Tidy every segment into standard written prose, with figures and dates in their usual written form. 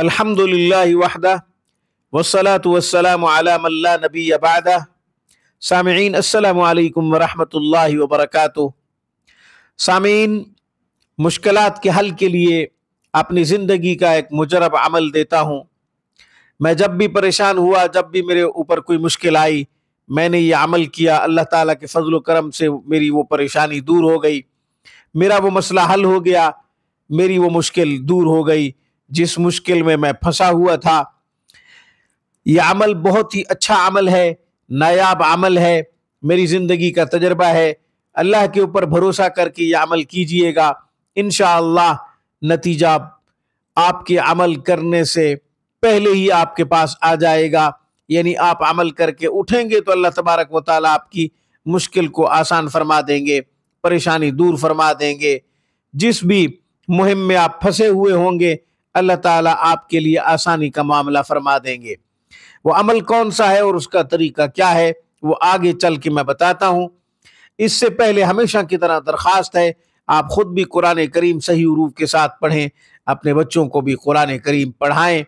अल्हम्दुलिल्लाह वहदा वस्सलातु वस्सलामु अला मन ला नबिय्य बअदा। सामिईन अस्सलामु अलैकुम वरहमतुल्लाहि वबरकातुहू। सामिईन, मुश्किलात के हल के लिए अपनी ज़िंदगी का एक मुजरब अमल देता हूँ। मैं जब भी परेशान हुआ, जब भी मेरे ऊपर कोई मुश्किल आई, मैंने ये अमल किया। अल्लाह ताला के फजल व करम से मेरी वो परेशानी दूर हो गई, मेरा वो मसला हल हो गया, मेरी वो मुश्किल दूर हो गई जिस मुश्किल में मैं फंसा हुआ था। ये अमल बहुत ही अच्छा अमल है, नायाब अमल है, मेरी ज़िंदगी का तजर्बा है। अल्लाह के ऊपर भरोसा करके ये अमल कीजिएगा, इंशाअल्लाह नतीजा आपके अमल करने से पहले ही आपके पास आ जाएगा। यानी आप अमल करके उठेंगे तो अल्लाह तबारक व तआला आपकी मुश्किल को आसान फरमा देंगे, परेशानी दूर फरमा देंगे। जिस भी मुहिम में आप फंसे हुए होंगे, अल्लाह ताला आपके लिए आसानी का मामला फरमा देंगे। वो अमल कौन सा है और उसका तरीका क्या है, वो आगे चल के मैं बताता हूँ। इससे पहले हमेशा की तरह दरख्वास्त है, आप खुद भी कुरान करीम सही उरूफ के साथ पढ़ें, अपने बच्चों को भी कुरान करीम पढ़ाएं।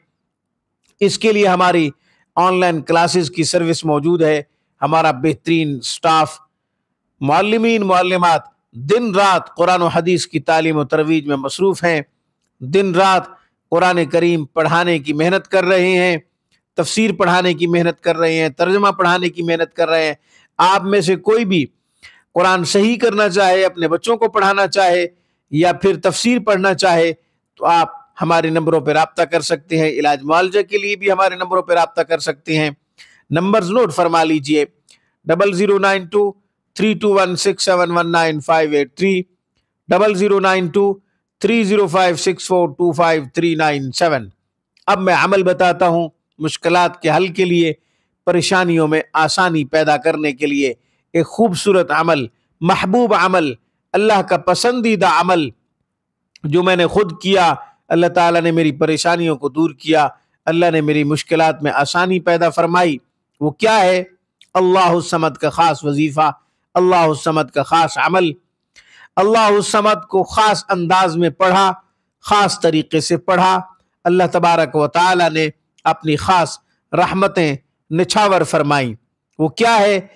इसके लिए हमारी ऑनलाइन क्लासेस की सर्विस मौजूद है। हमारा बेहतरीन स्टाफ, मुअल्लिमीन मुअल्लिमात दिन रात कुरान और हदीस की तालीम और तरवीज में मसरूफ़ हैं। दिन रात कुरान करीम पढ़ाने की मेहनत कर रहे हैं, तफसीर पढ़ाने की मेहनत कर रहे हैं, तर्जमा पढ़ाने की मेहनत कर रहे हैं। आप में से कोई भी कुरान सही करना चाहे, अपने बच्चों को पढ़ाना चाहे या फिर तफसीर पढ़ना चाहे, तो आप हमारे नंबरों पर रब्ता कर सकते हैं। इलाज मुआलजा के लिए भी हमारे नंबरों पर रब्ता कर सकते हैं। नंबर्स नोट फरमा लीजिए: 00923216719583, 00923056425397। अब मैं अमल बताता हूँ मुश्किलात के हल के लिए, परेशानियों में आसानी पैदा करने के लिए। एक खूबसूरत अमल, महबूब अमल, अल्लाह का पसंदीदा अमल जो मैंने खुद किया। अल्लाह ताला ने मेरी परेशानियों को दूर किया, अल्लाह ने मेरी मुश्किलात में आसानी पैदा फरमाई। वो क्या है? अल्लाह समद का ख़ास वजीफ़ा, अल्लाह समद का ख़ास अमल। अल्लाह समद को ख़ास अंदाज में पढ़ा, ख़ास तरीके से पढ़ा। अल्लाह तबारक व तआला ने अपनी ख़ास रहमतें निछावर फरमाई। वो क्या है?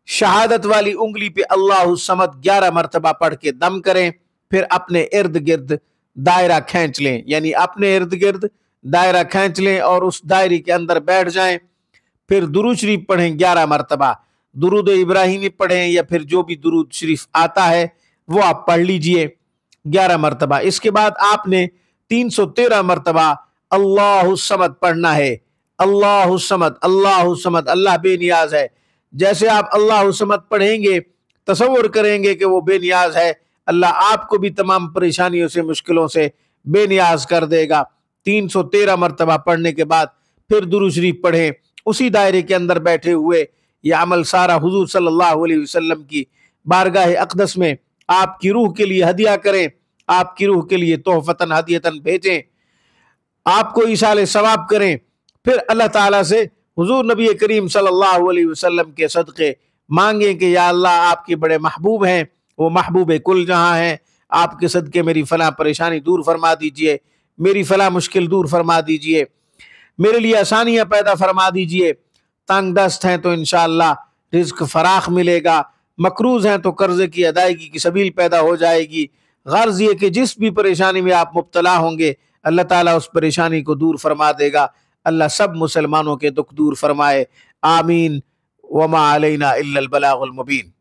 शहादत वाली उंगली पे अल्लाह समद 11 मरतबा पढ़ के दम करें, फिर अपने इर्द गिर्द दायरा खींच लें। यानी अपने इर्द गिर्द दायरा खींच लें और उस दायरे के अंदर बैठ जाएं। फिर दुरूद शरीफ पढ़ें 11 मरतबा, दुरूद इब्राहिमी पढ़ें या फिर जो भी दुरूद शरीफ आता है वो आप पढ़ लीजिए 11 मरतबा। इसके बाद आपने 313 मरतबा अल्लाह समद पढ़ना है। अल्लाह समद, अल्लाह समद, अल्लाह बेनियाज है। जैसे आप अल्लाह समद पढ़ेंगे, तसव्वुर करेंगे कि वो बेनियाज है, अल्लाह आपको भी तमाम परेशानियों से, मुश्किलों से बेनियाज कर देगा। 313 मरतबा पढ़ने के बाद फिर दुरूद शरीफ पढ़ें, उसी दायरे के अंदर बैठे हुए। यह अमल सारा हुजूर सल्लल्लाहु अलैहि वसल्लम की बारगाह अक़दस में आपकी रूह के लिए हदिया करें, आपकी रूह के लिए तोहफतन हदियतन भेजें, आपको इशाले सवाब करें। फिर अल्लाह ताला से हुजूर नबी करीम सल्लल्लाहु अलैहि वसल्लम के सदक़े मांगें कि या अल्लाह, आपके बड़े महबूब हैं, वो महबूब कुल जहाँ हैं, आपके सदक़े मेरी फ़लाँ परेशानी दूर फरमा दीजिए, मेरी फ़लाँ मुश्किल दूर फरमा दीजिए, मेरे लिए आसानियाँ पैदा फरमा दीजिए। तंग दस्त हैं तो इंशाअल्लाह रिज़्क़ फराख मिलेगा, मकरूज़ हैं तो कर्ज़े की अदायगी की सबील पैदा हो जाएगी। गर्ज़ ये कि जिस भी परेशानी में आप मुब्तला होंगे, अल्लाह ताला उस परेशानी को दूर फरमा देगा। अल्लाह सब मुसलमानों के दुख दूर फरमाए। आमीन। वमा अलैना इल्लल बलागुल मुबीन।